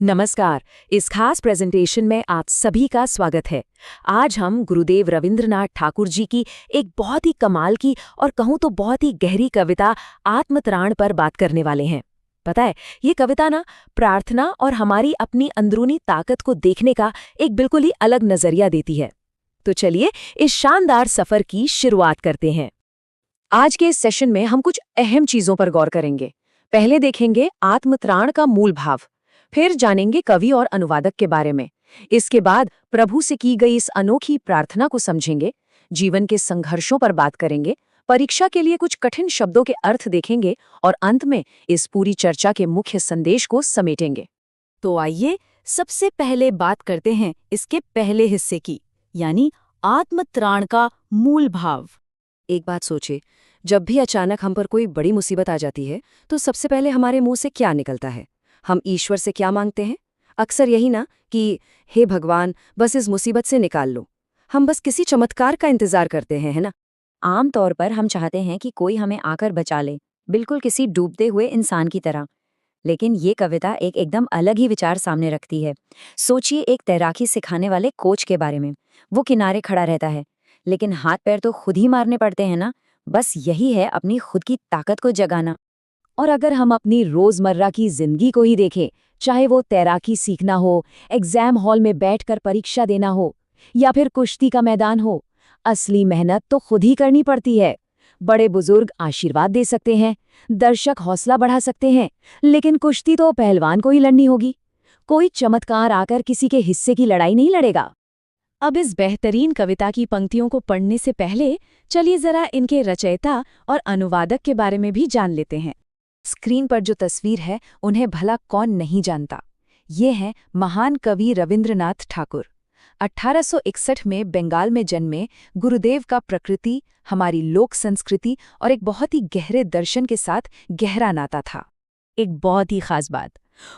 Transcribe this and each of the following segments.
नमस्कार। इस खास प्रेजेंटेशन में आप सभी का स्वागत है। आज हम गुरुदेव रविंद्रनाथ ठाकुर जी की एक बहुत ही कमाल की और कहूँ तो बहुत ही गहरी कविता आत्मत्राण पर बात करने वाले हैं। पता है, ये कविता ना प्रार्थना और हमारी अपनी अंदरूनी ताकत को देखने का एक बिल्कुल ही अलग नजरिया देती है। तो चलिए इस शानदार सफर की शुरुआत करते हैं। आज के इस सेशन में हम कुछ अहम चीजों पर गौर करेंगे। पहले देखेंगे आत्मत्राण का मूल भाव, फिर जानेंगे कवि और अनुवादक के बारे में। इसके बाद प्रभु से की गई इस अनोखी प्रार्थना को समझेंगे, जीवन के संघर्षों पर बात करेंगे, परीक्षा के लिए कुछ कठिन शब्दों के अर्थ देखेंगे और अंत में इस पूरी चर्चा के मुख्य संदेश को समेटेंगे। तो आइए सबसे पहले बात करते हैं इसके पहले हिस्से की, यानी आत्मत्राण का मूल भाव। एक बात सोचे, जब भी अचानक हम पर कोई बड़ी मुसीबत आ जाती है तो सबसे पहले हमारे मुंह से क्या निकलता है? हम ईश्वर से क्या मांगते हैं? अक्सर यही ना कि हे भगवान, बस इस मुसीबत से निकाल लो। हम बस किसी चमत्कार का इंतजार करते हैं, है ना? आम तौर पर हम चाहते हैं कि कोई हमें आकर बचा ले, बिल्कुल किसी डूबते हुए इंसान की तरह। लेकिन ये कविता एक एकदम अलग ही विचार सामने रखती है। सोचिए एक तैराकी सिखाने वाले कोच के बारे में। वो किनारे खड़ा रहता है, लेकिन हाथ पैर तो खुद ही मारने पड़ते हैं ना। बस यही है अपनी खुद की ताकत को जगाना। और अगर हम अपनी रोजमर्रा की जिंदगी को ही देखें, चाहे वो तैराकी सीखना हो, एग्जाम हॉल में बैठकर परीक्षा देना हो या फिर कुश्ती का मैदान हो, असली मेहनत तो खुद ही करनी पड़ती है। बड़े बुजुर्ग आशीर्वाद दे सकते हैं, दर्शक हौसला बढ़ा सकते हैं, लेकिन कुश्ती तो पहलवान को ही लड़नी होगी। कोई चमत्कार आकर किसी के हिस्से की लड़ाई नहीं लड़ेगा। अब इस बेहतरीन कविता की पंक्तियों को पढ़ने से पहले चलिए जरा इनके रचयिता और अनुवादक के बारे में भी जान लेते हैं। स्क्रीन पर जो तस्वीर है, उन्हें भला कौन नहीं जानता। ये हैं महान कवि रविंद्रनाथ ठाकुर। 1861 में बंगाल में जन्मे गुरुदेव का प्रकृति, हमारी लोक संस्कृति और एक बहुत ही गहरे दर्शन के साथ गहरा नाता था। एक बहुत ही खास बात,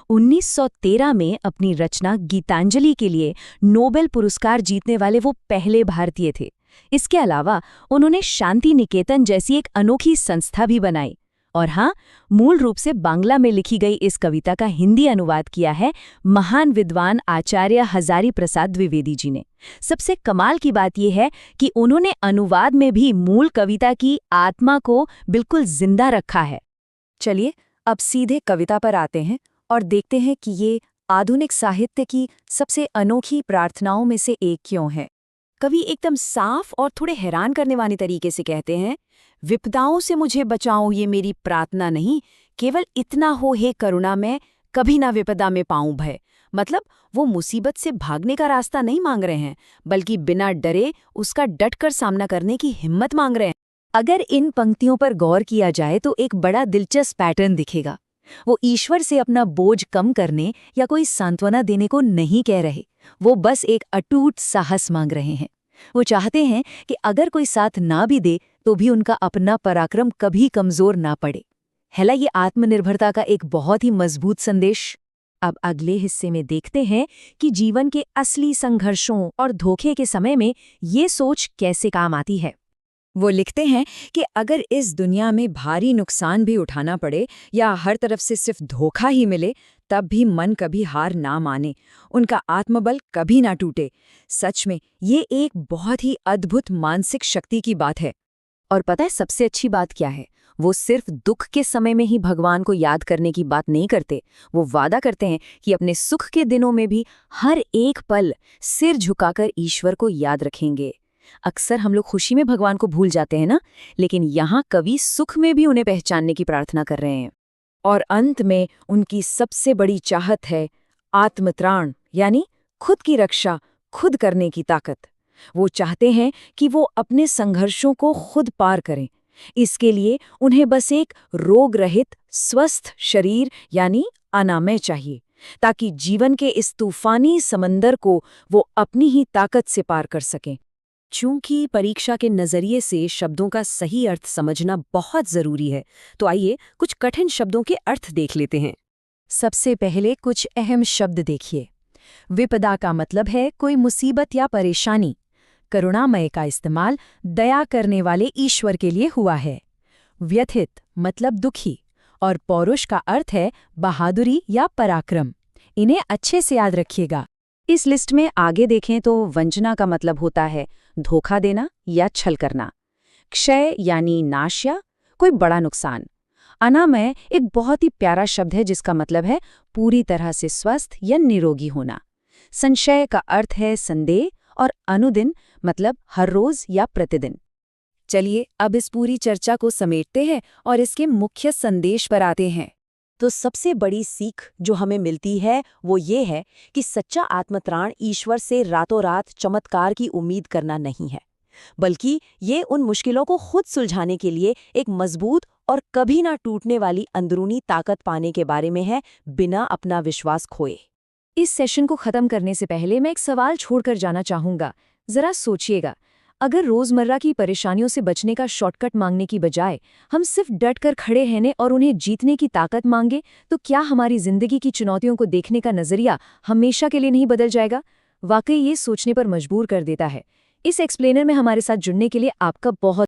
1913 में अपनी रचना गीतांजलि के लिए नोबेल पुरस्कार जीतने वाले वो पहले भारतीय थे। इसके अलावा उन्होंने शांति निकेतन जैसी एक अनोखी संस्था भी बनाई। और हाँ, मूल रूप से बांग्ला में लिखी गई इस कविता का हिंदी अनुवाद किया है महान विद्वान आचार्य हजारी प्रसाद द्विवेदी जी ने। सबसे कमाल की बात यह है कि उन्होंने अनुवाद में भी मूल कविता की आत्मा को बिल्कुल जिंदा रखा है। चलिए अब सीधे कविता पर आते हैं और देखते हैं कि ये आधुनिक साहित्य की सबसे अनोखी प्रार्थनाओं में से एक क्यों है। कवि एकदम साफ और थोड़े हैरान करने वाले तरीके से कहते हैं, विपदाओं से मुझे बचाओ ये मेरी प्रार्थना नहीं, केवल इतना हो हे करुणा मैं कभी ना विपदा में पाऊं भय। मतलब वो मुसीबत से भागने का रास्ता नहीं मांग रहे हैं, बल्कि बिना डरे उसका डटकर सामना करने की हिम्मत मांग रहे हैं। अगर इन पंक्तियों पर गौर किया जाए तो एक बड़ा दिलचस्प पैटर्न दिखेगा। वो ईश्वर से अपना बोझ कम करने या कोई सांत्वना देने को नहीं कह रहे, वो बस एक अटूट साहस मांग रहे हैं। वो चाहते हैं कि अगर कोई साथ ना भी दे तो भी उनका अपना पराक्रम कभी कमजोर ना पड़े। है ना ये आत्मनिर्भरता का एक बहुत ही मजबूत संदेश। अब अगले हिस्से में देखते हैं कि जीवन के असली संघर्षों और धोखे के समय में ये सोच कैसे काम आती है। वो लिखते हैं कि अगर इस दुनिया में भारी नुकसान भी उठाना पड़े या हर तरफ से सिर्फ धोखा ही मिले, तब भी मन कभी हार ना माने, उनका आत्मबल कभी ना टूटे। सच में ये एक बहुत ही अद्भुत मानसिक शक्ति की बात है। और पता है सबसे अच्छी बात क्या है? वो सिर्फ दुख के समय में ही भगवान को याद करने की बात नहीं करते। वो वादा करते हैं कि अपने सुख के दिनों में भी हर एक पल सिर झुकाकर ईश्वर को याद रखेंगे। अक्सर हम लोग खुशी में भगवान को भूल जाते हैं ना, लेकिन यहाँ कवि सुख में भी उन्हें पहचानने की प्रार्थना कर रहे हैं। और अंत में उनकी सबसे बड़ी चाहत है आत्मत्राण, यानी खुद की रक्षा खुद करने की ताकत। वो चाहते हैं कि वो अपने संघर्षों को खुद पार करें। इसके लिए उन्हें बस एक रोग रहित स्वस्थ शरीर यानी अनामय चाहिए, ताकि जीवन के इस तूफानी समंदर को वो अपनी ही ताकत से पार कर सकें। चूंकि परीक्षा के नजरिए से शब्दों का सही अर्थ समझना बहुत जरूरी है, तो आइए कुछ कठिन शब्दों के अर्थ देख लेते हैं। सबसे पहले कुछ अहम शब्द देखिए। विपदा का मतलब है कोई मुसीबत या परेशानी। करुणामय का इस्तेमाल दया करने वाले ईश्वर के लिए हुआ है। व्यथित मतलब दुखी, और पौरुष का अर्थ है बहादुरी या पराक्रम। इन्हें अच्छे से याद रखिएगा। इस लिस्ट में आगे देखें तो वंचना का मतलब होता है धोखा देना या छल करना। क्षय यानी नाश या कोई बड़ा नुकसान। अनामय एक बहुत ही प्यारा शब्द है जिसका मतलब है पूरी तरह से स्वस्थ या निरोगी होना। संशय का अर्थ है संदेह और अनुदिन मतलब हर रोज या प्रतिदिन। चलिए अब इस पूरी चर्चा को समेटते हैं और इसके मुख्य संदेश पर आते हैं। तो सबसे बड़ी सीख जो हमें मिलती है वो ये है कि सच्चा आत्मत्राण ईश्वर से रातों रात चमत्कार की उम्मीद करना नहीं है, बल्कि ये उन मुश्किलों को खुद सुलझाने के लिए एक मजबूत और कभी ना टूटने वाली अंदरूनी ताकत पाने के बारे में है, बिना अपना विश्वास खोए। इस सेशन को खत्म करने से पहले मैं एक सवाल छोड़कर जाना चाहूंगा। जरा सोचिएगा, अगर रोजमर्रा की परेशानियों से बचने का शॉर्टकट मांगने की बजाय हम सिर्फ डट कर खड़े रहने और उन्हें जीतने की ताकत मांगे, तो क्या हमारी जिंदगी की चुनौतियों को देखने का नजरिया हमेशा के लिए नहीं बदल जाएगा? वाकई ये सोचने पर मजबूर कर देता है। इस एक्सप्लेनर में हमारे साथ जुड़ने के लिए आपका बहुत